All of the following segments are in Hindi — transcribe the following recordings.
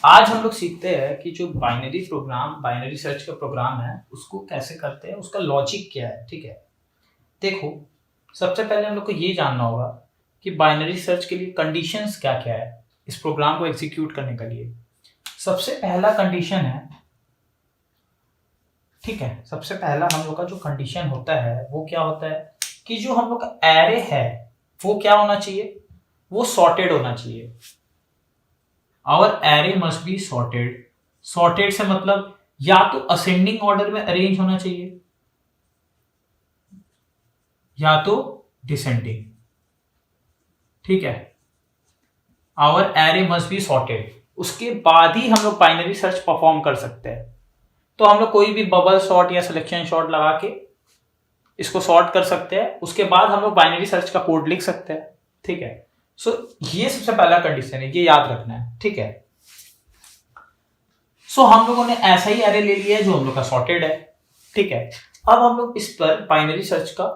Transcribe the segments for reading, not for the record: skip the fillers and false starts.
आज हम लोग सीखते हैं कि जो बाइनरी सर्च का प्रोग्राम है उसको कैसे करते हैं, उसका लॉजिक क्या है। ठीक है, देखो सबसे पहले हम लोग को ये जानना होगा कि बाइनरी सर्च के लिए कंडीशंस क्या क्या है इस प्रोग्राम को एग्जीक्यूट करने के लिए। सबसे पहला कंडीशन है, ठीक है, सबसे पहला हम लोग का जो कंडीशन होता है वो क्या होता है कि जो हम लोग का एरे है वो क्या होना चाहिए, वो सॉर्टेड होना चाहिए। Our array must be sorted. Sorted से मतलब या तो असेंडिंग ऑर्डर में अरेंज होना चाहिए या तो डिसेंडिंग। ठीक है, our array must be sorted, उसके बाद ही हम लोग बाइनरी सर्च परफॉर्म कर सकते हैं। तो हम लोग कोई भी बबल सॉर्ट या सिलेक्शन शॉर्ट लगा के इसको सॉर्ट कर सकते हैं, उसके बाद हम लोग बाइनरी सर्च का कोड लिख सकते हैं। ठीक है, सो ये सबसे पहला कंडीशन है, ये याद रखना है। ठीक है, सो हम लोगों ने ऐसा ही एरे ले लिया है जो हम लोग का सॉर्टेड है। ठीक है, अब हम लोग इस पर बाइनरी सर्च का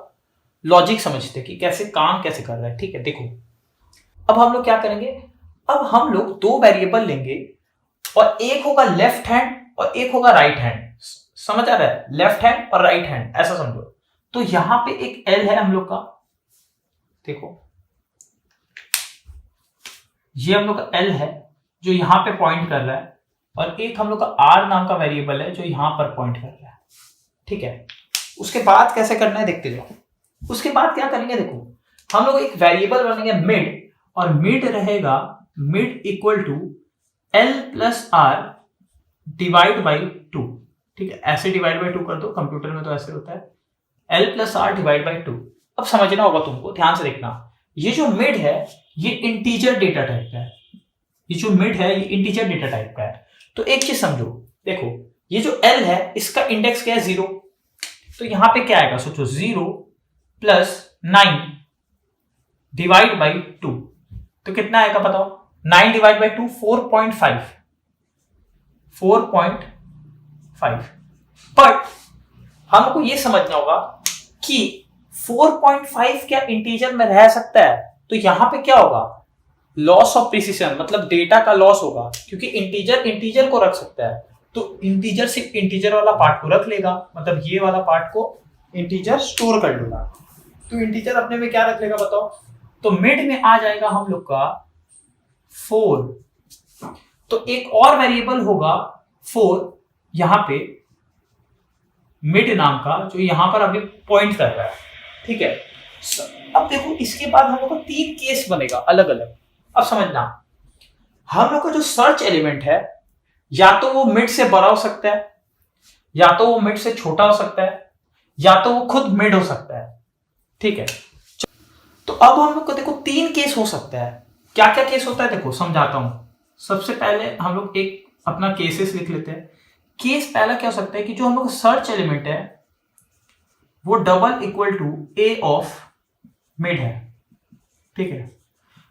लॉजिक समझते हैं कि कैसे काम कैसे कर रहा है। ठीक है, देखो अब हम लोग क्या करेंगे, अब हम लोग दो वेरिएबल लेंगे और एक होगा लेफ्ट हैंड और एक होगा राइट हैंड। समझ आ रहा है, लेफ्ट हैंड और राइट हैंड ऐसा समझो। तो यहां पे एक एल है हम लोग का, देखो ये हम लोग का एल है जो यहां पे पॉइंट कर रहा है, और एक हम लोग का आर नाम का वेरिएबल है जो यहां पर पॉइंट कर रहा है। ठीक है, उसके बाद कैसे करना है देखते जाओ। उसके बाद क्या करेंगे, देखो हम लोग एक वेरिएबल बनेंगे मिड, और मिड रहेगा mid equal to L plus R divide by 2। ठीक है, ऐसे डिवाइड बाई 2 कर दो, कंप्यूटर में तो ऐसे होता है, L plus R divide by 2। अब समझना होगा तुमको, ध्यान से देखना, ये जो मिड है ये इंटीजर डेटा टाइप का है। ये जो मिड है ये इंटीजर डेटा टाइप का है। तो एक चीज समझो, देखो ये जो एल है इसका इंडेक्स क्या है, 0। तो यहां पे क्या आएगा, सोचो 0 प्लस 9 डिवाइड बाई 2, तो कितना आएगा बताओ। 9 डिवाइड बाई 2 4.5। बट हमको ये समझना होगा कि 4.5 क्या इंटीजर में रह सकता है। तो यहां पे क्या होगा, लॉस ऑफ प्रिसिशन, मतलब डेटा का लॉस होगा, क्योंकि इंटीजर इंटीजर को रख सकता है। तो इंटीजर सिर्फ इंटीजर वाला पार्ट को रख लेगा, मतलब ये वाला पार्ट को इंटीजर स्टोर कर लेगा। तो इंटीजर अपने में क्या रख लेगा बताओ। तो मिड में आ जाएगा हम लोग का 4। तो एक और वेरिएबल होगा 4 यहां पे मिड नाम का, जो यहां पर अभी पॉइंट कर रहा है। ठीक है, अब देखो इसके बाद हम लोग का 3 केस बनेगा अलग अलग। अब समझना, हम लोग का जो सर्च एलिमेंट है या तो वो मिड से बड़ा हो सकता है, या तो वो मिड से छोटा हो सकता है, या तो वो खुद मिड हो सकता है। ठीक है, तो अब हम लोग को देखो 3 केस हो सकता है। क्या क्या केस होता है देखो समझाता हूं। सबसे पहले हम लोग एक अपना केसेस लिख लेते हैं। केस पहला क्या हो सकता है कि जो हम लोग सर्च एलिमेंट है वो double equal to a of mid है। ठीक है,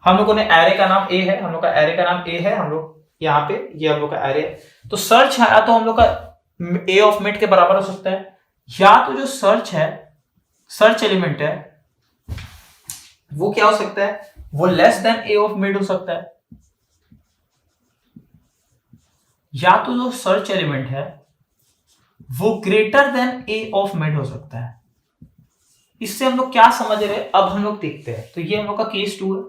हम लोगों ने एरे का नाम ए है, हम लोग का एरे का नाम ए है, हम लोग यहाँ पे ये हम लोग का एरे है। तो सर्च है तो हम लोग का ए ऑफ मिड के बराबर हो सकता है, या तो जो सर्च है सर्च एलिमेंट है वो क्या हो सकता है, वो less than a of mid हो सकता है, या तो जो सर्च एलिमेंट है वो greater than a of mid हो सकता है। इससे हम लोग क्या समझ रहे हैं अब हम लोग देखते हैं। तो ये हम लोग का केस 2 है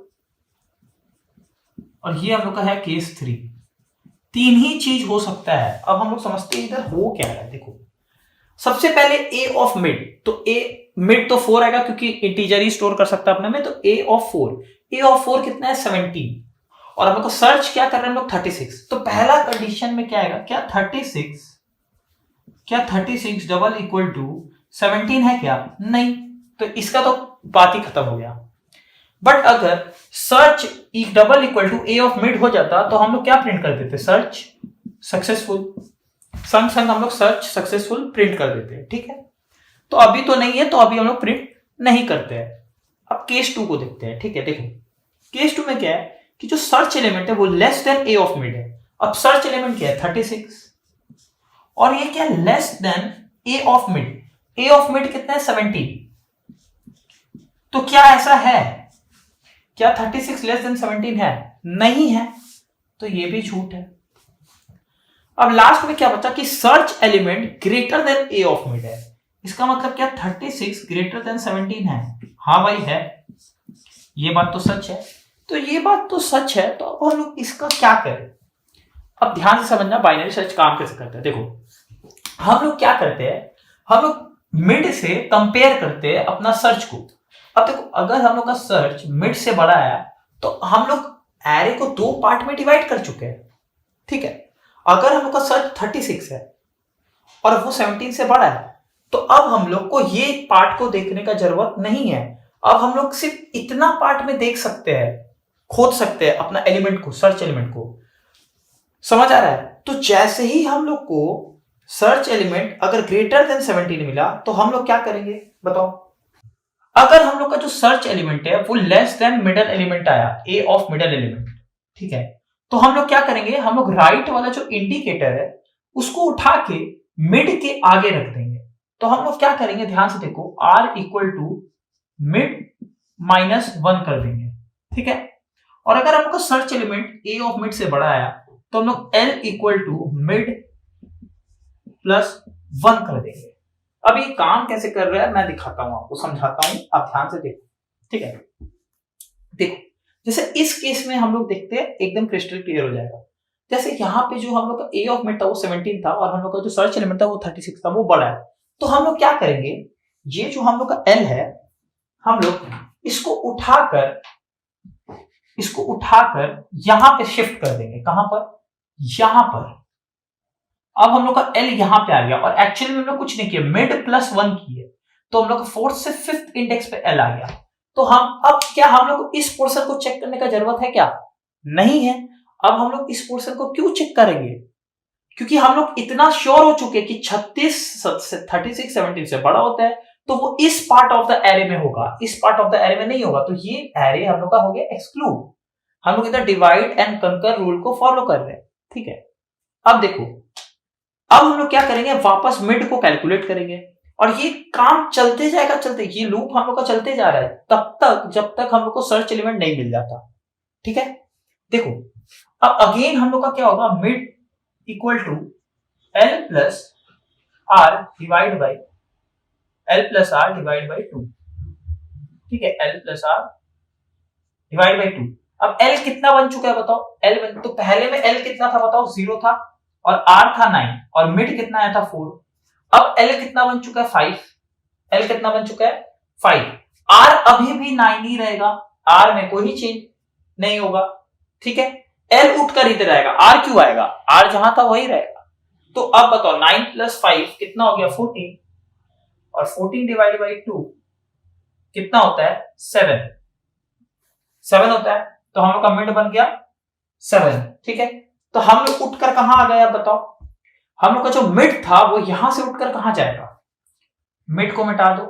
और ये हम लोग का है केस 3। 3 ही चीज हो सकता है। अब हम लोग समझते हैं इधर हो क्या है। देखो सबसे पहले ए ऑफ मिड, तो ए मिड तो 4 आएगा क्योंकि इंटीजर ही स्टोर कर सकता है अपने में। तो ए ऑफ 4, ए ऑफ 4 कितना है 17, और हम लोग को सर्च क्या कर रहे हैं हम लोग 36। तो पहला कंडीशन में क्या आएगा, क्या 36 डबल इक्वल टू 17 है क्या, नहीं। तो इसका तो बात ही खत्म हो गया। बट अगर search double equal to a of mid हो जाता तो हम लोग क्या प्रिंट कर देते, सर्च सक्सेसफुल। संग संग हम लोग सर्च सक्सेसफुल प्रिंट कर देते हैं। ठीक है, तो अभी तो नहीं है, तो अभी हम लोग प्रिंट नहीं करते हैं। अब केस 2 को देखते हैं। ठीक है, देखो केस 2 में क्या है कि जो सर्च एलिमेंट है वो less than a of mid है। अब सर्च एलिमेंट क्या है 36, और ये क्या less than a of mid. A of mid कितना है 17। तो क्या ऐसा है, क्या 36 लेस देन 17 है, नहीं है, तो ये भी झूठ है। अब लास्ट में क्या बचा कि search element greater than a of mid है। इसका मतलब क्या 36 ग्रेटर देन 17 है? हाँ भाई है, ये बात तो सच है। तो ये बात तो सच है, तो अब हम लोग इसका क्या करें? अब ध्यान से समझना बाइनरी सर्च काम कैसे करता है। देखो हम लोग क्या करते हैं, हम लोग मिड से कंपेयर करते हैं अपना सर्च को। अब देखो अगर हम लोग का सर्च मिड से बड़ा है तो हम लोग एरे को 2 पार्ट में डिवाइड कर चुके हैं, ठीक है। अगर हम लोग का सर्च 36 है और वो 17 से बड़ा है तो अब हम लोग को ये पार्ट को देखने का जरूरत नहीं है। अब हम लोग सिर्फ इतना पार्ट में देख सकते हैं, खोज सकते हैं अपना एलिमेंट को, सर्च एलिमेंट को। समझ आ रहा है? तो जैसे ही हम लोग को सर्च एलिमेंट अगर ग्रेटर देन 17 मिला तो हम लोग क्या करेंगे बताओ? अगर हम लोग का जो सर्च एलिमेंट है वो लेस देन मिडल एलिमेंट आया, ए ऑफ मिडल एलिमेंट, ठीक है, तो हम लोग क्या करेंगे, हम लोग राइट वाला जो इंडिकेटर है उसको उठा के मिड के आगे रख देंगे। तो हम लोग क्या करेंगे, ध्यान से देखो, r इक्वल टू मिड -1 कर देंगे, ठीक है। और अगर हमको search element A of mid से बड़ा आया तो हम लोग l इक्वल टू मिड +1 कर देंगे। अब ये काम कैसे कर रहा है मैं दिखाता हूं, आपको समझाता हूं, आप ध्यान से देखो, ठीक है। देखो जैसे इस केस में हम लोग देखते हैं एकदम क्रिस्टल क्लियर हो जाएगा। जैसे यहाँ पे जो हम लोग का ए ऑफ मिड था वो 17 था और हम लोग का जो सर्च एलिमेंट था वो 36 था, वो बड़ा है। तो हम लोग क्या करेंगे, ये जो हम लोग का एल है हम लोग इसको उठाकर यहां पे शिफ्ट कर देंगे। कहां पर? यहां पर। अब हम लोग का एल यहां पे आ गया और एक्चुअली में हम लोग कुछ नहीं किया, मिड +1 किए तो हम लोग का 4th से 5th इंडेक्स पे एल आ गया। तो हम अब क्या हम लोग को इस पोर्शन को चेक करने का जरूरत है क्या? नहीं है। अब हम लोग इस पोर्शन को क्यों चेक करेंगे? क्योंकि हम लोग इतना श्योर हो चुके कि 36 17 से बड़ा होता है तो वो इस पार्ट ऑफ द एरे में होगा, इस पार्ट ऑफ द एरे में नहीं होगा। तो ये एरे हम लोग का हो गया एक्सक्लूड। हम लोग इधर डिवाइड एंड कंकर रूल को फॉलो कर रहे हैं, ठीक है। अब देखो, अब हम लोग क्या करेंगे, वापस मिड को कैलकुलेट करेंगे और ये काम चलते जाएगा, ये लूप हम लोग का चलते जा रहा है तब तक जब तक हम लोग को सर्च एलिमेंट नहीं मिल जाता, ठीक है। देखो अब अगेन हम लोग का क्या होगा, mid equal to L plus R divide by two, ठीक है, L plus R divide by 2। अब एल कितना बन चुका है बताओ? एल तो पहले में एल कितना था बताओ? 0 था और आर था 9 और मिड कितना आया था 4। अब एल कितना बन चुका है? 5। एल कितना बन चुका है? 5। आर अभी भी 9 ही रहेगा, आर में कोई चेंज नहीं होगा, ठीक है। एल उठकर इधर आएगा, आर क्यों आएगा? आर जहां था वही रहेगा। तो अब बताओ 9 + 5 कितना हो गया? 14 और 14 डिवाइड बाई 2 कितना होता है? 7 होता है। तो हम लोग का मिड बन गया 7, ठीक है। तो हम लोग उठकर कहां आ गया बताओ? हम लोग का जो मिड था वो यहां से उठकर कहां जाएगा? मिड को मिटा दो।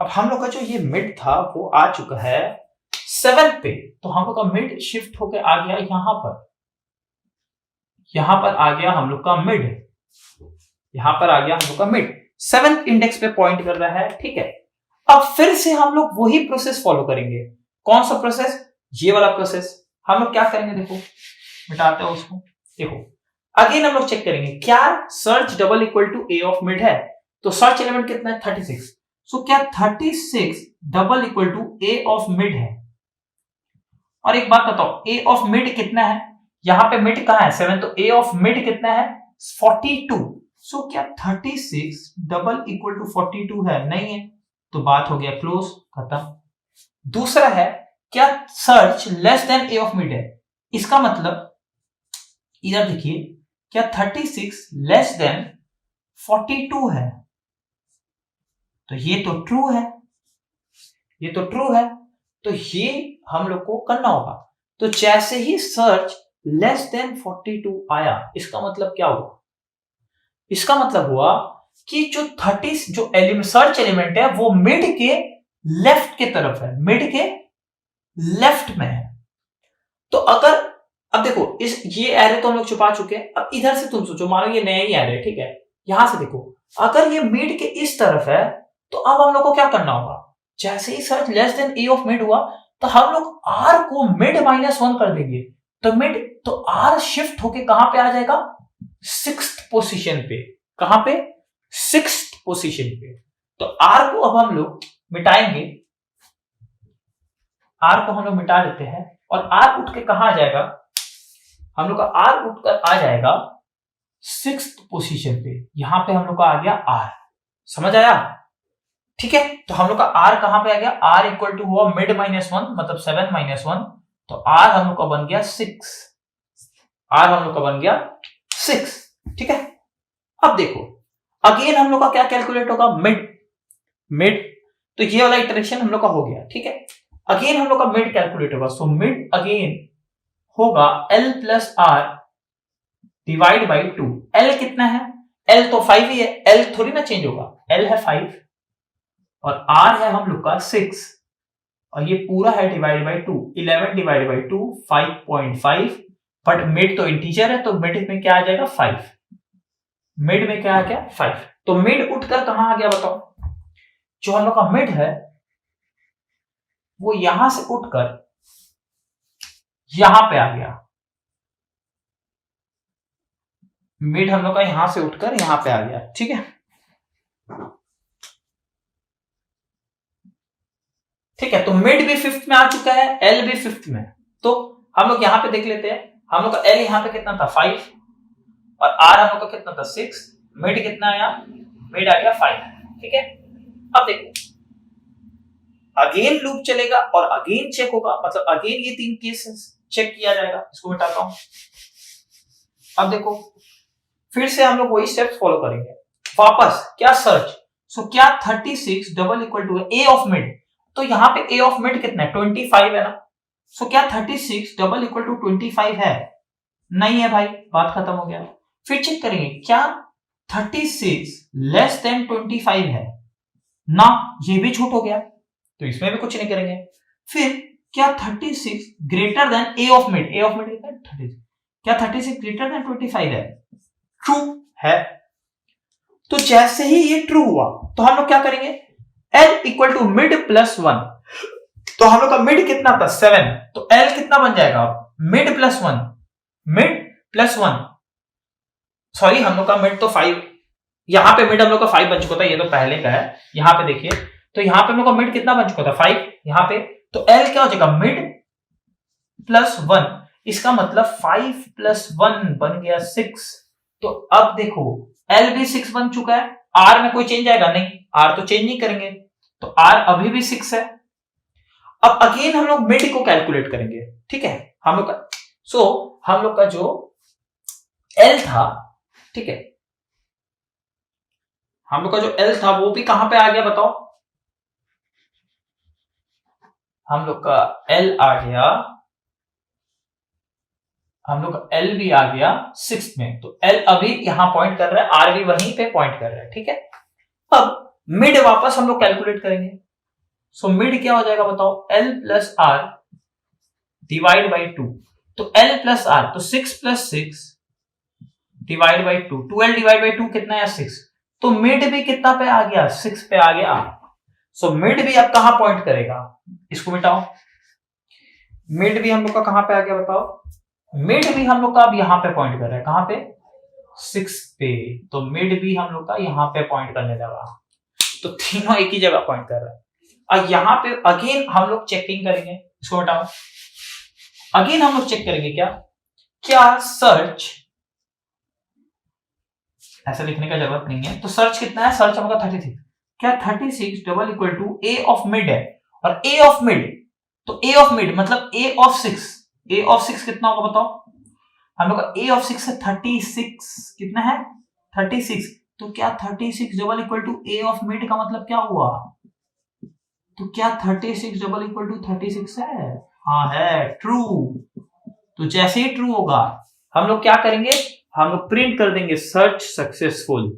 अब हम लोग का जो ये मिड था वो आ चुका है 7 पे, तो हम लोग का मिड शिफ्ट होकर आ गया यहां पर आ गया हम लोग का मिड, यहां पर आ गया हम लोग का मिड 7th इंडेक्स पे पॉइंट कर रहा है, ठीक है। अब फिर से हम लोग वही प्रोसेस फॉलो करेंगे। कौन सा प्रोसेस? ये वाला प्रोसेस। हम लोग क्या करेंगे, देखो मिटाते हैं उसको। देखो अगेन हम लोग चेक करेंगे क्या search double equal to a of mid है। तो सर्च एलिमेंट कितना है? 36। सो क्या 36 double equal to a of mid है? और एक बात बताओ, ए ऑफ मिड कितना है? यहां पे मिड कहां है? 7। तो ए ऑफ मिड कितना है? 42। सो क्या 36 डबल इक्वल टू 42 है? नहीं है। तो बात हो गया क्लोज, खत्म। दूसरा है क्या search less than a of mid है? इसका मतलब इधर देखिए, क्या 36 लेस देन 42 है? तो ये तो ट्रू है, तो ये हम लोग को करना होगा। तो जैसे ही सर्च लेस देन 42 आया, इसका मतलब क्या हुआ? इसका मतलब हुआ कि जो 30 जो सर्च एलिमेंट है वो मिड के लेफ्ट के तरफ है, मिड के लेफ्ट में है। तो अगर अब देखो ये एरे तो हम लोग छुपा चुके हैं। अब इधर से तुम सोचो, मानो ये नया ही एरे, ठीक है। यहां से देखो, अगर ये मिड के इस तरफ है तो अब हम लोग को क्या करना होगा? जैसे ही search less than a of mid हुआ तो हम लोग आर को मिड -1 कर देंगे। तो आर शिफ्ट होके कहां पे आ जाएगा? सिक्स्थ पोजीशन पे। कहां पे? सिक्स्थ पोजीशन पे। तो आर को अब हम लोग मिटाएंगे, आर को हम लोग मिटा देते हैं और आर उठ के कहां आ जाएगा? हम लोग का आर उठकर आ जाएगा सिक्स्थ पोजीशन पे। यहां पे हम लोग का आ गया आर। समझ आया? ठीक है, तो हम लोग का आर कहां पे आ गया? आर इक्वल टू हुआ मिड -1 मतलब 7 - 1, तो आर हम लोग का बन गया 6। आर हम लोग का बन गया 6। ठीक है, अब देखो अगेन हम लोग का क्या कैलकुलेट होगा? मिड। तो ये वाला इटरेशन हम लोग का हो गया। ठीक है, अगेन हम लोग का मिड कैलकुलेट होगा। सो मिड अगेन होगा L plus R divide by 2। L कितना है? L तो 5 ही है, L थोड़ी ना चेंज होगा। L है 5 और R है हम लोग का 6 और ये पूरा है divide by 2। 11 divide by 2 5.5, but mid तो इंटीजर है तो मिड में क्या आ जाएगा? 5। मिड में क्या आ गया? 5। तो मिड उठकर कहां आ गया बताओ? जो हम लोग का मिड है वो यहां से उठकर यहां पे आ गया। मिड हम लोग का यहां से उठकर यहां पे आ गया। ठीक है, ठीक है, तो मिड भी 5th में आ चुका है, एल भी 5th में। तो हम लोग यहां पे देख लेते हैं। हम लोग का एल यहां पे कितना था? 5 और आर हम लोग का कितना था? 6। मिड कितना आया? मिड आ गया 5। ठीक है, अब देखो अगेन लूप चलेगा और अगेन चेक होगा, मतलब अगेन ये 3 केसेस चेक किया जाएगा। इसको मिटाता हूं। अब देखो फिर से हम लोग वही स्टेप्स फॉलो करेंगे वापस। क्या? सर्च। सो क्या 36 double equal to a of mid? तो यहां पे ए ऑफ मिड कितना है? 25 है ना। सो क्या 36 डबल इक्वल टू 25 है? नहीं है भाई, बात खत्म हो गया। फिर चेक करेंगे क्या 36 लेस देन 25 है ना। ये भी झूठ हो गया तो इसमें भी कुछ नहीं करेंगे। फिर क्या 36 greater than a of mid? A of mid कितना है? 36। क्या 36 ग्रेटर देन 25 है? ट्रू है। तो जैसे ही ये ट्रू हुआ तो हम लोग क्या करेंगे? L equal to mid plus 1। तो हम लोग का मिड कितना था? 7। तो L कितना बन जाएगा? Mid plus 1। Mid plus 1, sorry हम लोग का मिड तो 5। यहां पे मिड हम लोग का 5 बन चुका था, ये तो पहले का है। यहां पे देखिए तो यहां पे हम लोग का मिड कितना बन चुका था? 5 यहां पे। तो L क्या हो जाएगा? Mid plus 1। इसका मतलब 5 प्लस 1 बन गया 6। तो अब देखो L भी 6 बन चुका है। R में कोई चेंज आएगा? नहीं, R तो चेंज नहीं करेंगे, तो R अभी भी 6 है। अब अगेन हम लोग मिड को कैलकुलेट करेंगे। ठीक है, हम लोग का हम लोग का जो L था, ठीक है, हम लोग का जो L था वो भी कहां पे आ गया बताओ? हम लोग का L आ गया, हम लोग का L भी आ गया 6 में। तो L अभी यहां पॉइंट कर रहा है, R भी वहीं पे पॉइंट कर रहा है। ठीक है, अब मिड वापस हम लोग कैलकुलेट करेंगे। सो मिड क्या हो जाएगा बताओ? L plus R divide by 2। तो L प्लस R तो 6 plus 6 divide by 2। 12 divide by 2 कितना है? 6। तो मिड भी कितना पे आ गया? 6 पे आ गया। सो मिड भी अब कहां पॉइंट करेगा? इसको मिटाओ। मिड भी हम लोग का कहां पे आ गया बताओ? मिड भी हम लोग का अब यहां पे पॉइंट कर रहा है। कहां पे? 6 पे। तो मिड भी हम लोग का यहां पे पॉइंट करने लगा। तो तीनों एक ही जगह पॉइंट कर रहा है। और यहां पे अगेन हम लोग चेकिंग करेंगे। इसको हटाओ। अगेन हम लोग चेक करेंगे क्या सर्च, ऐसा लिखने का जरूरत नहीं है। तो सर्च कितना है? सर्च होगा 36। क्या 36 double equal to a of mid है? और ए ऑफ मिड, तो ए ऑफ मिड मतलब ए ऑफ 6। ए ऑफ 6 कितना होगा बताओ? हम लोग का ए ऑफ 6 है 36। कितना है? 36। तो क्या 36 double equal to a of mid का मतलब क्या हुआ? तो क्या 36 डबल इक्वल टू 36 है? हाँ है, ट्रू। तो जैसे ही ट्रू होगा हम लोग क्या करेंगे? हम लोग प्रिंट कर देंगे सर्च सक्सेसफुल।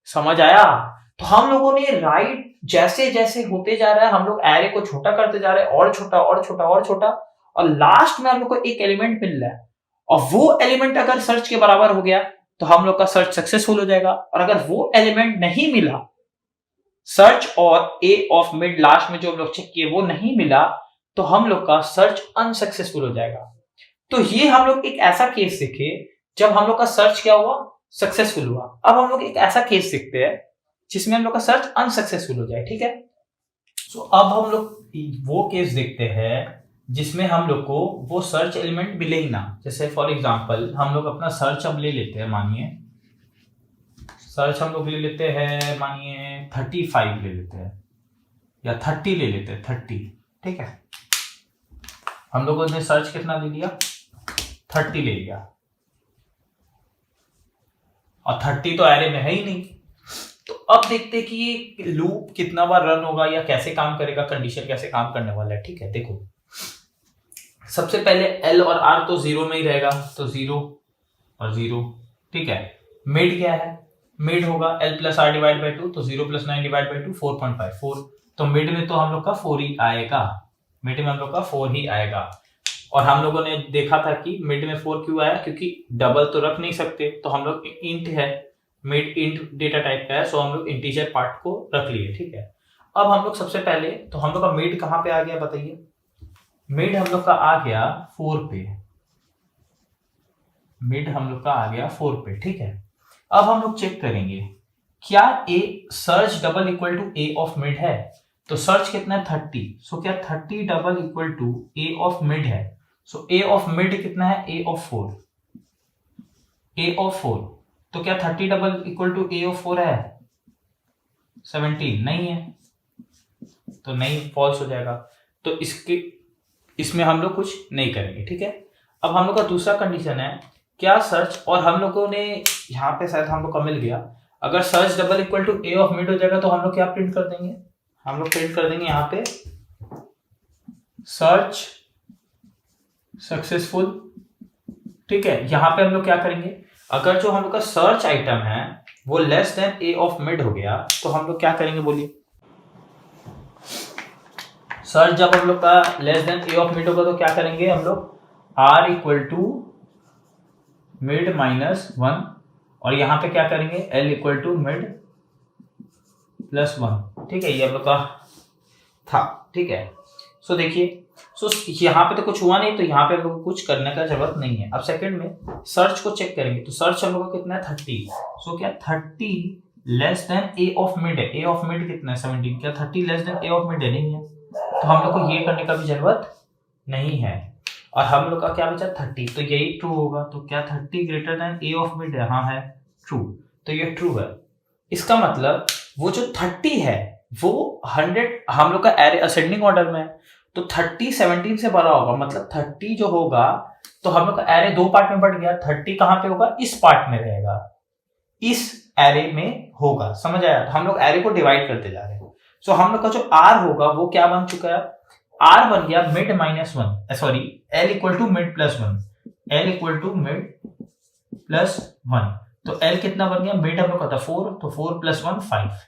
समझ आया? तो हम लोगों ने राइट जैसे जैसे होते जा रहा है हम लोग एरे को छोटा करते जा रहे हैं, और छोटा और छोटा और छोटा, और लास्ट में हम लोग को एक एलिमेंट मिल रहा है। और वो एलिमेंट अगर सर्च के बराबर हो गया तो हम लोग का सर्च सक्सेसफुल हो जाएगा। और अगर वो एलिमेंट नहीं मिला, सर्च और ए ऑफ मिड लास्ट में जो हम लोग चेक किए वो नहीं मिला, तो हम लोग का सर्च अनसक्सेसफुल हो जाएगा। तो ये हम लोग एक ऐसा केस देखे जब हम लोग का सर्च क्या हुआ, सक्सेसफुल हुआ। अब हम लोग एक ऐसा केस देखते हैं जिसमें हम लोग का सर्च अनसक्सेसफुल हो जाए, ठीक है। सो अब हम लोग वो केस देखते हैं जिसमें हम लोग को वो सर्च एलिमेंट मिले ही ना। जैसे फॉर एग्जांपल हम लोग अपना सर्च अब ले लेते हैं, मानिए सर्च हम लोग ले लेते हैं, मानिए 35 ले लेते हैं या 30 ले लेते हैं, 30, ठीक है। हम लोगों ने सर्च कितना ले लिया, 30 ले लिया, और 30 तो एरे में है ही नहीं। तो अब देखते हैं कि ये लूप कितना बार रन होगा या कैसे काम करेगा, कंडीशन कैसे काम करने वाला है, ठीक है। देखो सबसे पहले L और R तो 0 में ही रहेगा, तो 0 और 0, ठीक है। मिड क्या है, मिड होगा L plus R divide by 2, तो 0 प्लस 9 डिवाइड बाई 2 4.54, तो मिड में तो हम लोग का 4 ही आएगा, मिड में हम लोग का 4 ही आएगा। और हम लोगों ने देखा था कि मिड में 4 क्यों आया, क्योंकि डबल तो रख नहीं सकते, तो हम लोग इंट है, मिड इंट डेटा टाइप का है, सो हम लोग इंटीजर पार्ट को रख लिए, ठीक है। अब हम लोग सबसे पहले तो हम लोग का मिड कहाँ पे आ गया बताइए, मिड हम लोग का आ गया 4 पे, मिड हम लोग का आ गया 4 पे, ठीक है। अब हम लोग चेक करेंगे क्या a search double equal to a of mid है, तो सर्च कितना है 30, सो क्या 30 double equal to a of mid है, सो ए ऑफ मिड कितना है, ए ऑफ 4, ए ऑफ 4, तो क्या 30 double equal to a of 4 है, 17 नहीं है, तो नहीं, फॉल्स हो जाएगा। तो इसमें हम लोग कुछ नहीं करेंगे, ठीक है। अब हम लोग का दूसरा कंडीशन है क्या सर्च, और हम लोगों ने यहाँ पे शायद हम लोग का मिल गया, अगर search double equal to a of mid हो जाएगा तो हम लोग क्या प्रिंट कर देंगे, हम लोग प्रिंट कर देंगे यहाँ पे सर्च सक्सेसफुल, ठीक है। यहाँ पे हम लोग क्या करेंगे, अगर जो हम लोग का सर्च आइटम है वो less than a of mid हो गया तो हम लोग क्या करेंगे बोलिए, सर्च जब हम लोग का less than a of mid होगा तो क्या करेंगे हम लोग, R equal to mid minus 1, और यहां पे क्या करेंगे L equal to mid plus 1, ठीक है। ये हम लोग का था, ठीक है। सो देखिए, सो यहाँ पे तो कुछ हुआ नहीं, तो यहाँ पे हम लोग को कुछ करने का जरूरत नहीं है। अब सेकंड में सर्च को चेक करेंगे, तो सर्च हम लोग का कितना है 30, सो क्या 30 less than a of mid है, ए ऑफ मिड कितना है 17, क्या 30 less than a of mid है, नहीं है, तो हम लोग को ये करने का भी जरूरत नहीं है। और हम लोग का क्या बचा 30, तो यही ट्रू होगा, तो क्या 30 greater than a of mid है, हाँ है ट्रू, तो ये ट्रू है। इसका मतलब वो जो 30 है वो 100 हम लोग का एरे असेंडिंग ऑर्डर में है, तो 30 17 से बड़ा होगा, मतलब 30 जो होगा तो हम लोग का एरे दो पार्ट में बढ़ गया, 30 कहां पे होगा, इस पार्ट में रहेगा, इस एरे में होगा, समझ आया। तो हम लोग एरे को डिवाइड करते जा रहे हैं। सो हम लोग का जो आर होगा वो क्या बन चुका है, आर बन गया mid minus 1, sorry L equal to mid plus 1, L equal to mid plus 1, तो एल कितना बन गया, मिड हम लोग का था 4, तो 4 प्लस 1 5,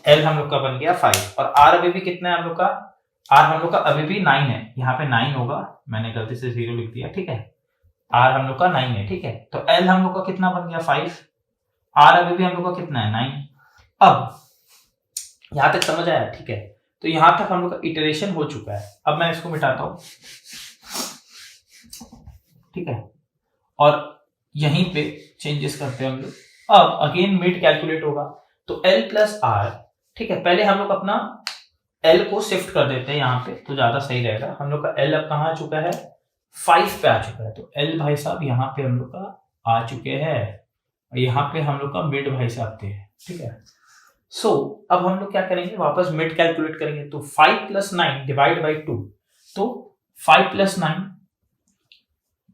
एल हम लोग का बन गया 5, और आर अभी भी कितना है हम लोग का, आर हम लोग का अभी भी 9 है, यहाँ पे 9 होगा, मैंने गलती से 0 लिख दिया, ठीक है। आर हम लोग का 9 है, ठीक है। तो एल हम लोग का कितना बन गया 5, आर अभी भी हम लोग का कितना है 9। अब यहां तक समझ आया, ठीक है। तो यहां तक हम लोग का इटरेशन हो चुका है। अब मैं इसको मिटाता हूं, ठीक है, और यहीं पे चेंजेस करते हैं हम लोग। अब अगेन मिड कैलकुलेट होगा, तो L प्लस आर, ठीक है। पहले हम लोग अपना L को शिफ्ट कर देते हैं यहाँ पे, तो ज्यादा सही रहेगा। हम लोग का L अब कहाँ आ चुका है, 5 पे आ चुका है, तो L भाई साहब यहाँ पे हम लोग का आ चुके हैं, यहाँ पे हम लोग का मिड भाई साहब थे, ठीक है। सो अब हम लोग क्या करेंगे, वापस मिड कैलकुलेट करेंगे, तो 5 प्लस 9 डिवाइड बाई 2, तो 5 प्लस 9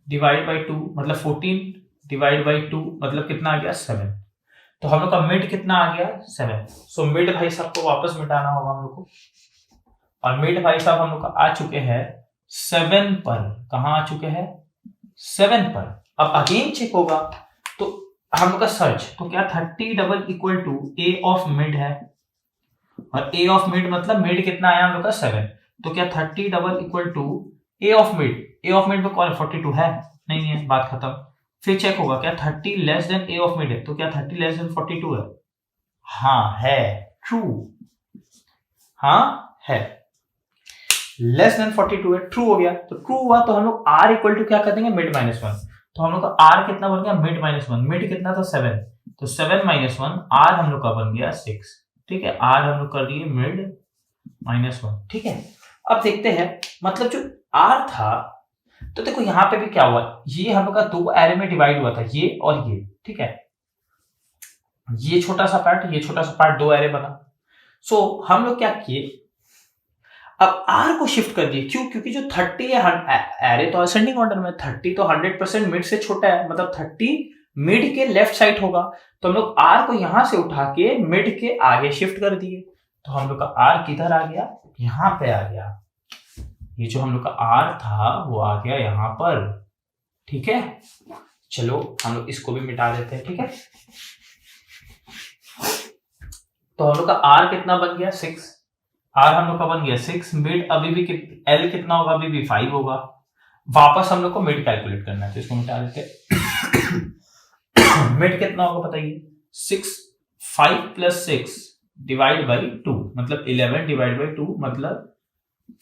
डिवाइड बाई 2 मतलब 14 डिवाइड बाई 2 मतलब कितना आ गया 7, तो हम लोग का मिड कितना आ गया 7। सो मिड भाई साहब को वापस मिटाना होगा हम लोग को, और मिड भाई साहब हम लोग का आ चुके हैं 7 पर, कहाँ आ चुके हैं 7 पर। अब अगेन चेक होगा, तो हम लोग का सर्च, तो क्या 30 double equal to a of mid है, और ए ऑफ मिड मतलब मिड कितना आया हम लोग का 7, तो क्या 30 double equal to a of mid, a of mid में कौन 42 है, नहीं है, बात खत्म। फिर चेक होगा क्या 30 less than a of mid है, तो क्या 30 लेस देन 42 है, हाँ है ट्रू, हाँ है लेस देन 42 है, ट्रू हो गया। तो ट्रू हुआ तो हम लोग आर इक्वल टू क्या कर देंगे मिड माइनस 1, तो हम लोग का आर कितना बन गया, मिड -1, मिड कितना था 7, तो 7 - 1 आर हम लोग का बन गया 6, ठीक है, आर हम लोग कर दिए मिड -1, ठीक है। अब देखते हैं मतलब जो आर था, तो देखो यहां पे भी क्या हुआ, ये हम लोग का दो एरे में डिवाइड हुआ था, ये और ये, ठीक है, ये छोटा सा पार्ट, ये छोटा सा पार्ट, दो एरे बना। सो हम लोग क्या किए, अब आर को शिफ्ट कर दिए, क्यों, क्योंकि जो 30 है, एरे तो असेंडिंग ऑर्डर में, 30 तो 100% मिड से छोटा है, मतलब 30 मिड के लेफ्ट साइड होगा, तो हम लोग आर को यहां से उठा के मिड के आगे शिफ्ट कर दिए, तो हम लोग का आर किधर आ गया, यहां पे आ गया, ये जो हम लोग का आर था वो आ गया यहां पर, ठीक है। चलो हम लोग इसको भी मिटा देते हैं, ठीक है। तो हम लोग का आर कितना बन गया 6, आर हम लोग का बन गया 6, मिड अभी भी एल कितना होगा, अभी भी 5 होगा। वापस हम लोग को मिड कैलकुलेट करना है, तो इसको मिटा देते हैं। मिड कितना होगा बताइए, 6, 5 + 6 डिवाइड बाई 2, मतलब 11 डिवाइड बाई 2 मतलब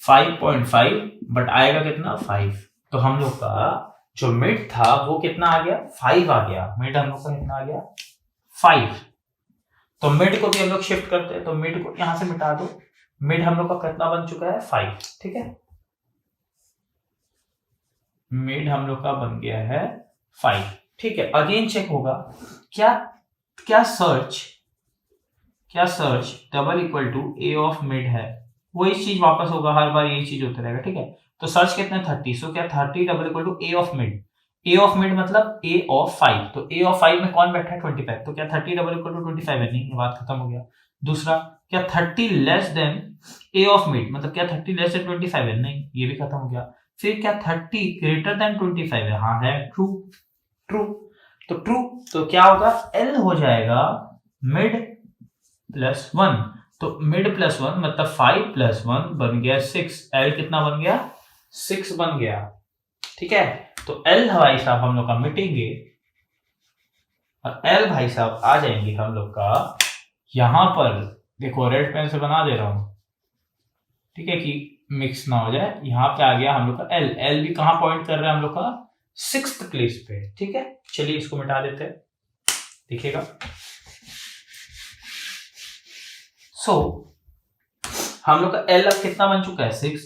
5.5, बट आएगा कितना 5, तो हम लोग का जो मिड था वो कितना आ गया 5 आ गया, मिड हम लोग का कितना आ गया 5। तो मिड को भी हम लोग शिफ्ट करते हैं, तो मिड को यहां से मिटा दो, मिड हम लोग का कितना बन चुका है 5, ठीक है, मिड हम लोग का बन गया है 5, ठीक है। अगेन चेक होगा, क्या क्या search double equal to a of mid है, वही चीज वापस होगा, हर बार यही चीज होता रहेगा, ठीक है। तो सर्च कितना 30, सो क्या 30 double equal to a of mid, a of mid मतलब ए ऑफ 5, तो ए ऑफ 5 में कौन बैठा है 25, तो क्या 30 डबल इक्वल टू 25 है, नहीं, ये बात खत्म हो गया। दूसरा, क्या 30 less than a of mid, मतलब क्या 30 लेस देन 25 है, नहीं, ये भी खत्म हो गया। फिर क्या 30 ग्रेटर देन 25 है, हाँ है, ट्रू, तो क्या होगा, एल हो जाएगा मिड +1, तो मिड +1 मतलब 5 + 1 बन गया 6, एल कितना बन गया 6 बन गया, ठीक है। तो एल भाई साहब हम लोग का मिटेंगे, और एल भाई साहब आ जाएंगे हम लोग का यहां पर, देखो रेड पेन से बना दे रहा हूं, ठीक है, कि मिक्स ना हो जाए, यहां पे आ गया हम लोग का एल, एल भी कहां पॉइंट कर रहा है हम लोग का 6th प्लेस पे, ठीक है। चलिए इसको मिटा देते हैं, देखिएगा। सो हम लोग का एल अब कितना बन चुका है 6,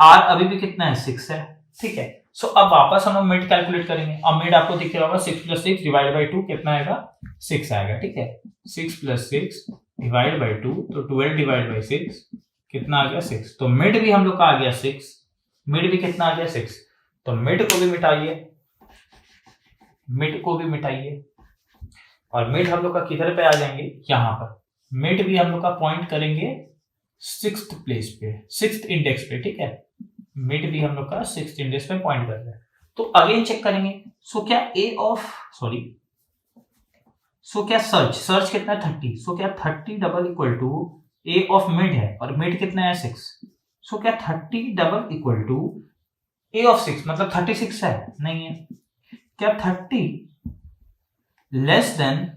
आर अभी भी कितना है 6 है, ठीक है। सो अब वापस हम लोग मिड कैलकुलेट करेंगे, अब मिड आपको दिख रहा होगा 6 + 6 डिवाइड बाई 2 कितना आएगा 6 आएगा, ठीक है, 6 + 6 डिवाइड बाई 2, तो 12 डिवाइड बाई 6 कितना आ गया 6, तो मिड भी हम लोग का आ गया 6, मिड भी कितना आ गया 6, तो मिड को भी मिटाइए, और मिड हम लोग का किधर पे आ जाएंगे, यहां पर, मिड भी हम लोग का पॉइंट करेंगे 6th प्लेस पे, 6th इंडेक्स पे, ठीक है, मिड भी हम लोग का 6th इंडेक्स पे पॉइंट कर रहे हैं। तो अगेन चेक करेंगे, सो क्या सर्च कितना है 30, सो क्या 30 double equal to a of mid है, और मिड कितना है 6, सो क्या 30 double equal to a of 6 मतलब 36 है, नहीं है, क्या 30 less than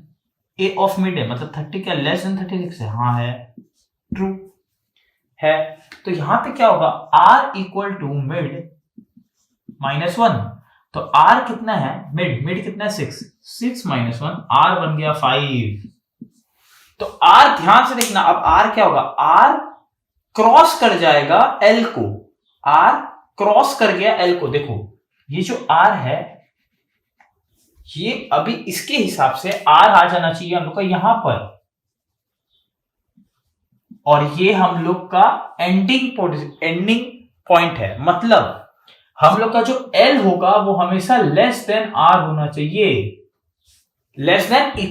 a of mid है, मतलब 30 क्या लेस देन 36 है, हाँ है, ट्रू है। तो यहां पे क्या होगा, r इक्वल टू मिड -1, तो r कितना है, मिड कितना है 6 -1 r बन गया 5, तो r ध्यान से देखना, अब r क्या होगा, r क्रॉस कर जाएगा l को, r क्रॉस कर गया l को, देखो ये जो r है ये अभी इसके हिसाब से r आ जाना चाहिए हम लोग का यहां पर, और ये हम लोग का एंडिंग पॉइंट है, मतलब हम लोग का जो L होगा वो हमेशा लेस देन R होना चाहिए, less than R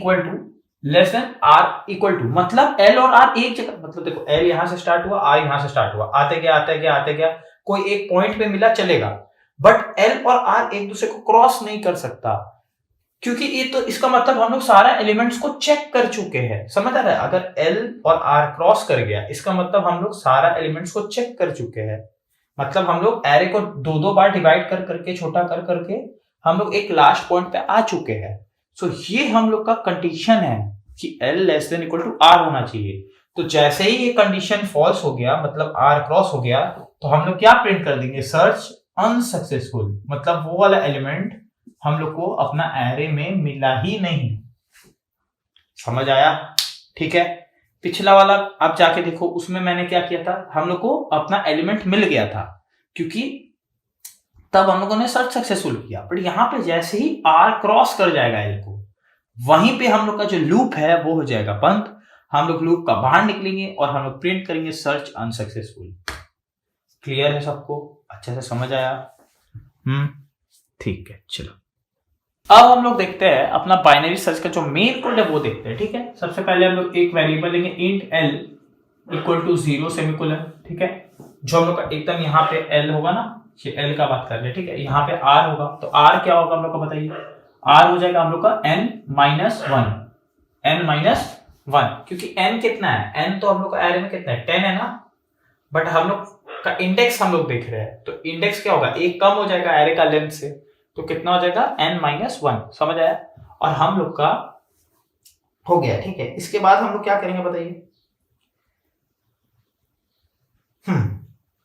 equal to, मतलब L और R एक जगह, मतलब देखो L यहां से स्टार्ट हुआ, R यहां से स्टार्ट हुआ, आते गया कोई एक पॉइंट पे मिला चलेगा, बट L और R एक दूसरे को क्रॉस नहीं कर सकता, क्योंकि ये तो इसका मतलब हम लोग सारा एलिमेंट्स को चेक कर चुके हैं, समझ आ रहा है, अगर L और R क्रॉस कर गया इसका मतलब हम लोग सारा एलिमेंट्स को चेक कर चुके हैं, मतलब हम लोग एरे को दो बार डिवाइड कर करके छोटा कर करके हम लोग एक लास्ट पॉइंट पे आ चुके हैं। सो ये हम लोग का कंडीशन है कि L less than equal to R होना चाहिए, तो जैसे ही ये कंडीशन फॉल्स हो गया, मतलब R क्रॉस हो गया, तो हम लोग क्या प्रिंट कर देंगे, सर्च अनसक्सेसफुल, मतलब वो वाला एलिमेंट हम लोग को अपना एरे में मिला ही नहीं। समझ आया? ठीक है। पिछला वाला आप जाके देखो, उसमें मैंने क्या किया था, हम लोग को अपना एलिमेंट मिल गया था क्योंकि तब हम लोगों ने सर्च सक्सेसफुल किया। बट यहां पे जैसे ही आर क्रॉस कर जाएगा एल को, वहीं पे हम लोग का जो लूप है वो हो जाएगा बंद। हम लोग लूप का बाहर निकलेंगे और हम लोग प्रिंट करेंगे सर्च अनसक्सेसफुल। क्लियर है सबको? अच्छे से समझ आया? ठीक है। चलो अब हम लोग देखते हैं अपना बाइनरी सर्च का जो मेन कोड है वो देखते हैं। ठीक है। सबसे पहले हम लोग एक वेरिएबल लेंगे int L equal to 0 semicolon. ठीक है। जो हम लोग का एकदम यहाँ पे एल होगा ना, ये एल का बात कर रहे हैं। ठीक है। यहाँ पे आर होगा, तो आर क्या होगा हम लोग को बताइए? आर हो जाएगा हम लोग का n माइनस वन, क्योंकि n कितना है? n तो हम लोग का एरे में कितना है? 10 है ना। बट हम लोग का इंडेक्स हम लोग देख रहे हैं, तो इंडेक्स क्या होगा? एक कम हो जाएगा एरे का लेंथ से, तो कितना हो जाएगा? n minus 1। समझ आया? और हम लोग का हो गया। ठीक है। इसके बाद हम लोग क्या करेंगे बताइए?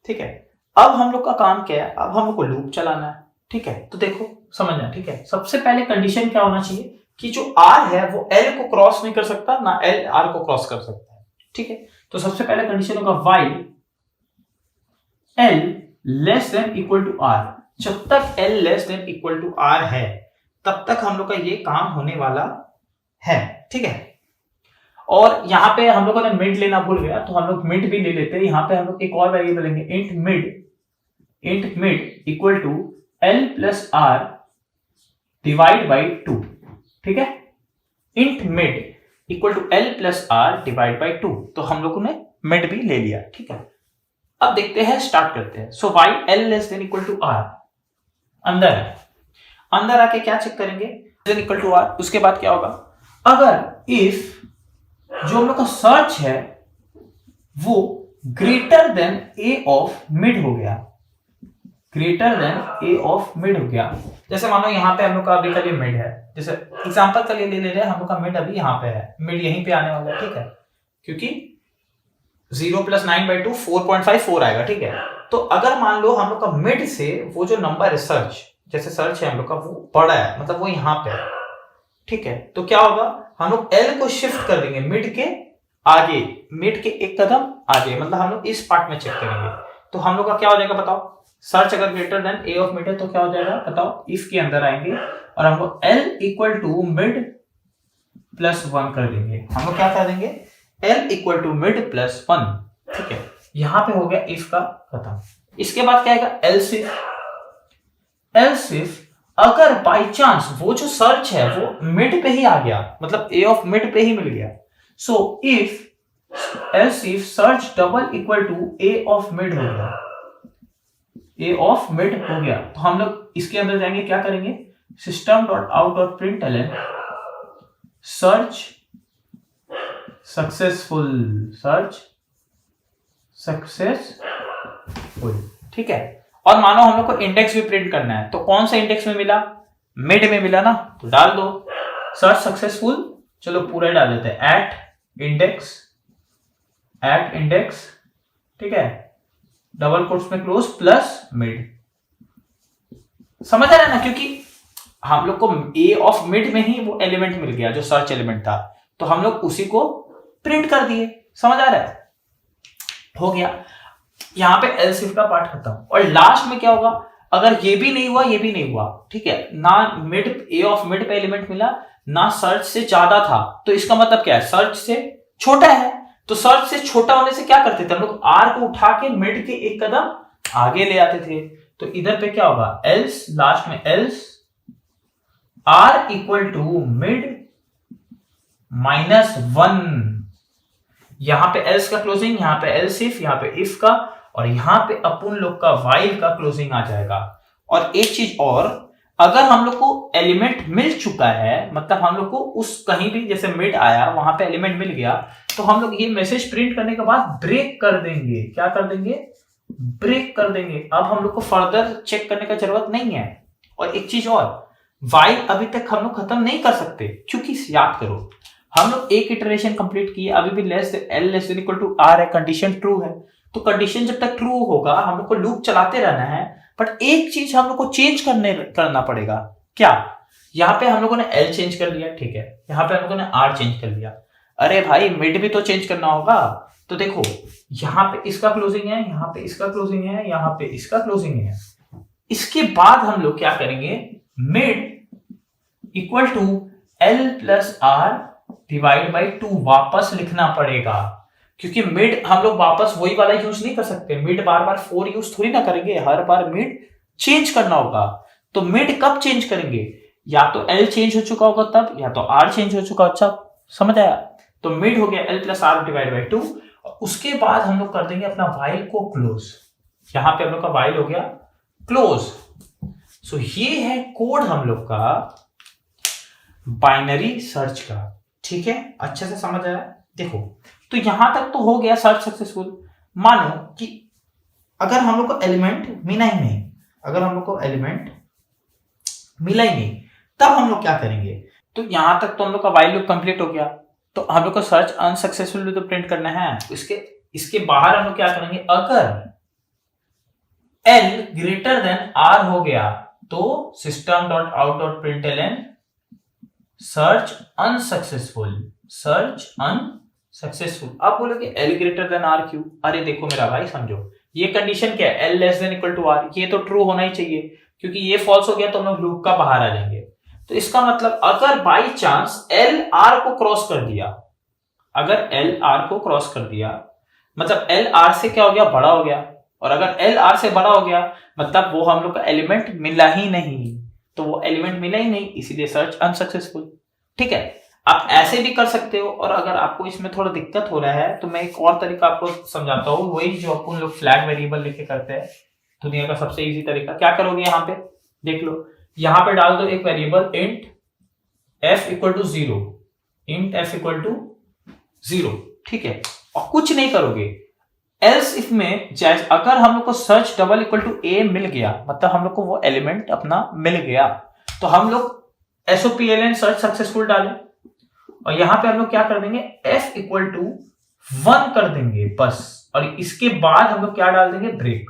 ठीक है। अब हम लोग का काम क्या है? अब हम लोग को लूप चलाना है। ठीक है। तो देखो समझना। ठीक है। सबसे पहले कंडीशन क्या होना चाहिए कि जो r है वो l को क्रॉस नहीं कर सकता, ना l r को क्रॉस कर सकता है। ठीक है। तो सबसे पहले कंडीशन होगा while l less than equal to r। जब तक l less than equal to r है तब तक हम लोग का ये काम होने वाला है। ठीक है। और यहाँ पे हम लोगों ने मिड लेना भूल गया, तो हम लोग मिड भी ले लेते हैं। यहाँ पे हम लोग एक और वेरिएबल लेंगे int mid equal to l plus r divide by 2। ठीक है। Int mid equal to l plus r divide by 2, तो हम लोगों ने मिड भी ले लिया। ठीक है। अब देखते हैं, स्टार्ट करते हैं। So while l less than equal to r अंदर है, अंदर आके क्या चेक करेंगे? Then equal to r। उसके बाद क्या होगा? अगर इफ जो हम लोग का सर्च है वो greater than a of mid हो गया, greater than a of mid हो गया। जैसे मानो यहाँ पे हम लोग का अभी का ये मिड है, जैसे एग्जांपल के लिए ले रहे हैं, हम लोग का मिड अभी यहाँ पे है, मिड यहीं पे आने वाला है। ठीक है। क्योंकि 0 प्लस 9/2 4.54 आएगा। ठीक है। तो अगर मान लो हम लोग का मिड से वो जो नंबर है सर्च, जैसे सर्च है हम लोग का वो बड़ा है, मतलब वो यहाँ पे है। ठीक है। तो क्या होगा? हम लोग l को शिफ्ट कर देंगे मिड के आगे, मिड के एक कदम आगे, मतलब हम लोग इस पार्ट में चेक करेंगे। तो हम लोग का क्या हो जाएगा बताओ? सर्च अगर greater than a of mid है तो क्या हो जाएगा बताओ? इफ के अंदर आएंगे और हम लोग l equal to mid plus 1 कर देंगे। हम लोग क्या कर देंगे? l equal to mid plus 1। ठीक है। यहां पे हो गया इफ का खत्म। इसके बाद क्या आएगा? एल्स इफ अगर बाय चांस वो जो सर्च है वो मिड पे ही आ गया, मतलब a ऑफ मिड पे ही मिल गया, so if else if search double equal to a of mid हो गया, a ऑफ मिड हो गया, तो हम लोग इसके अंदर जाएंगे, क्या करेंगे? System dot out dot println search successful, search successful. ठीक है। और मानो हम लोग को इंडेक्स भी प्रिंट करना है, तो कौन सा इंडेक्स में मिला? मिड में मिला ना, तो डाल दो सर्च सक्सेसफुल। चलो पूरा डाल देते हैं, एट इंडेक्स। ठीक है। डबल कोट्स में क्लोज प्लस मिड। समझ आ रहा है ना? क्योंकि हम लोग को a ऑफ मिड में ही वो एलिमेंट मिल गया जो सर्च एलिमेंट था, तो हम लोग उसी को प्रिंट कर दिए। समझ आ रहा है? हो गया। यहां पे एल्स इफ का पार्ट खत्म। और लास्ट में क्या होगा? अगर ये भी नहीं हुआ, ये भी नहीं हुआ, ठीक है, ना मिड a ऑफ मिड पे एलिमेंट मिला, ना सर्च से ज्यादा था, तो इसका मतलब क्या है? सर्च से छोटा है। तो सर्च से छोटा होने से क्या करते थे हम लोग? r को उठा के मिड के एक कदम आगे ले आते थे। तो इधर पे क्या होगा? एल्स, लास्ट में else r equal to mid minus 1। यहां पे एल्स का क्लोजिंग, यहां पे एल्स इफ, यहां पे इफ का, और यहां पे अपन लोग का वाइल का क्लोजिंग आ जाएगा। और एक चीज और, अगर हम लोग को एलिमेंट मिल चुका है, मतलब हम लोग को उस कहीं भी जैसे मिड आया वहां पे एलिमेंट मिल गया, तो हम लोग ये मैसेज प्रिंट करने के बाद ब्रेक कर देंगे। क्या कर देंगे? ब्रेक कर देंगे। अब हम लोग को फर्दर चेक करने का जरूरत नहीं है। और एक चीज और, वाइल अभी तक हम लोग खत्म नहीं कर सकते, क्योंकि याद करो हम लोग एक इटरेशन कंप्लीट किए, अभी भी L less than equal to R है, कंडीशन ट्रू है। तो कंडीशन जब तक ट्रू होगा हम लोग को लूप चलाते रहना है। बट एक चीज हम लोग को चेंज करना पड़ेगा। क्या, यहाँ पे हम लोगों ने एल चेंज कर लिया, ठीक है, यहाँ पे हम लोगों ने आर चेंज कर लिया। अरे भाई मिड भी तो चेंज करना होगा। तो देखो यहाँ पे इसका क्लोजिंग है, यहाँ पे इसका क्लोजिंग है, यहाँ पे इसका क्लोजिंग है। इसके बाद हम लोग क्या करेंगे, mid equal to L plus R divide by 2 वापस लिखना पड़ेगा, क्योंकि मिड हम लोग वापस वही वाला यूज नहीं कर सकते। मिड बार बार 4 यूज थोड़ी ना करेंगे, हर बार मिड चेंज करना होगा। तो मिड कब चेंज करेंगे, या तो एल चेंज हो चुका होगा तब, या तो आर चेंज हो चुका। अच्छा समझ आया। तो मिड हो गया L plus R divide by 2। उसके बाद हम लोग कर देंगे अपना वाइल को क्लोज। यहां पे हम लोग का वाइल हो गया क्लोज। सो ये है कोड हम लोग का बाइनरी सर्च का, ठीक है, अच्छे से समझ आया। देखो तो यहां तक तो हो गया सर्च सक्सेसफुल। मानो कि अगर हम लोग को एलिमेंट मिला ही नहीं, अगर हम लोग को एलिमेंट मिला ही नहीं, तब हम लोग क्या करेंगे। तो यहां तक तो हम लोग का वाइल लूप कंप्लीट हो गया। तो हम लोग को सर्च अनसक्सेसफुल तो प्रिंट करना है। इसके बाहर हम लोग क्या करेंगे, अगर L ग्रेटर देन R हो गया तो system dot out dot println search unsuccessful, search unsuccessful. अब बोलोगे L ग्रेटर देन R क्यों। अरे देखो मेरा भाई समझो, ये कंडीशन क्या है, L less than equal to R, ये तो ट्रू होना ही चाहिए, क्योंकि ये फॉल्स हो गया तो हम लोग लूप का बाहर आ जाएंगे। तो इसका मतलब अगर बाई चांस L R को क्रॉस कर दिया, अगर L R को क्रॉस कर दिया मतलब L R से क्या हो गया, बड़ा हो गया। और अगर L R से बड़ा हो गया मतलब वो हम लोग का एलिमेंट मिला ही नहीं, तो वो एलिमेंट मिला ही नहीं, इसीलिए सर्च अनसक्सेसफुल। ठीक है, आप ऐसे भी कर सकते हो। और अगर आपको इसमें थोड़ा दिक्कत हो रहा है तो मैं एक और तरीका आपको समझाता हूँ, वही जो अपन लोग फ्लैग वेरिएबल लिखे करते हैं, दुनिया का सबसे इजी तरीका। क्या करोगे, यहाँ पे देख लो, यहाँ पे डाल दो एक variable int f equal to 0, int f equal to 0, ठीक है, और कुछ नहीं करोगे। एल्स इफ में जैसे अगर हम लोग को search double equal to a मिल गया, मतलब हम लोग को वो एलिमेंट अपना मिल गया, तो हम लोग SOPLN सर्च सक्सेसफुल डालें, और यहां पे हम लोग क्या कर देंगे, f इक्वल टू 1 कर देंगे बस। और इसके बाद हम लोग क्या डाल देंगे, ब्रेक।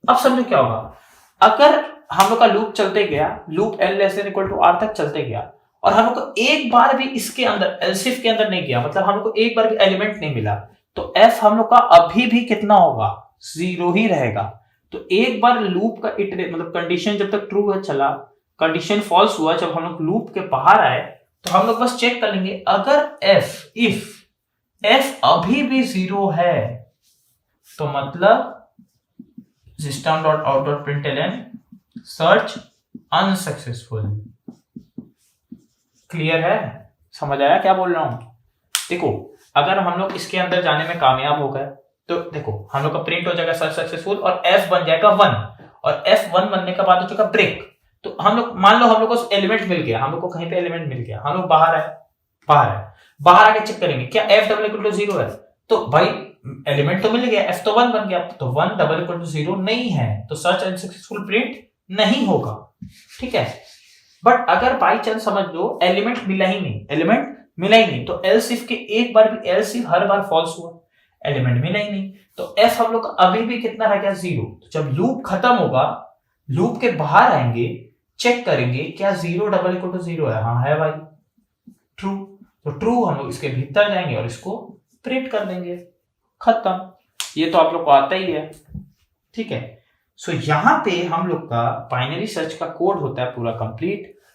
अब समझो क्या होगा, अगर हम लोग का लूप चलते गया, loop L less than equal to R तक चलते गया, और हम लोग को एक बार भी इसके अंदर एल्स इफ के अंदर नहीं गया, मतलब हम लोग को एक बार भी एलिमेंट नहीं मिला, तो f हम लोग का अभी भी कितना होगा, 0 ही रहेगा। तो एक बार लूप का इटरेट मतलब कंडीशन जब तक ट्रू है चला, कंडीशन फॉल्स हुआ, जब हम लोग लूप के बाहर आए तो हम लोग बस चेक कर लेंगे, अगर f अभी भी 0 है तो मतलब system dot out dot println search unsuccessful. Clear है, समझ आया क्या बोल रहा हूं। देखो अगर हम लोग इसके अंदर जाने में कामयाब हो गए तो देखो हम लोग का प्रिंट हो जाएगा सर्च सक्सेसफुल, और f बन जाएगा 1, और f1 बनने के बाद हो चुका ब्रेक। तो हम लोग मान लो हम लोग को एलिमेंट मिल गया, हम लोग को कहीं पे एलिमेंट मिल गया, हम लोग बाहर आके चेक करेंगे क्या f डबल इक्वल टू 0 है। तो भाई एलिमेंट तो मिल गया, f तो 1 बन गया, तो 1 डबल इक्वल टू 0 नहीं है, तो सर्च अनसक्सेसफुल प्रिंट नहीं होगा। ठीक है, बट अगर बाई चांस समझ लो एलिमेंट मिला ही नहीं, तो एल्स इफ के एक बार भी एल्स इफ हर बार फॉल्स हुआ, एलिमेंट मिला ही नहीं, तो f हम लोग अभी भी कितना रह गया, 0। तो जब लूप खत्म होगा, लूप के बाहर आएंगे, चेक करेंगे क्या 0 डबल इक्वल टू 0 है, हाँ है भाई, ट्रू। तो ट्रू हम लोग इसके भीतर जाएंगे और इसको प्रिंट कर देंगे, खत्म। ये तो आप लोग को आता ही है। ठीक है, सो यहां पे हम लोग का बाइनरी सर्च का कोड होता है पूरा कंप्लीट।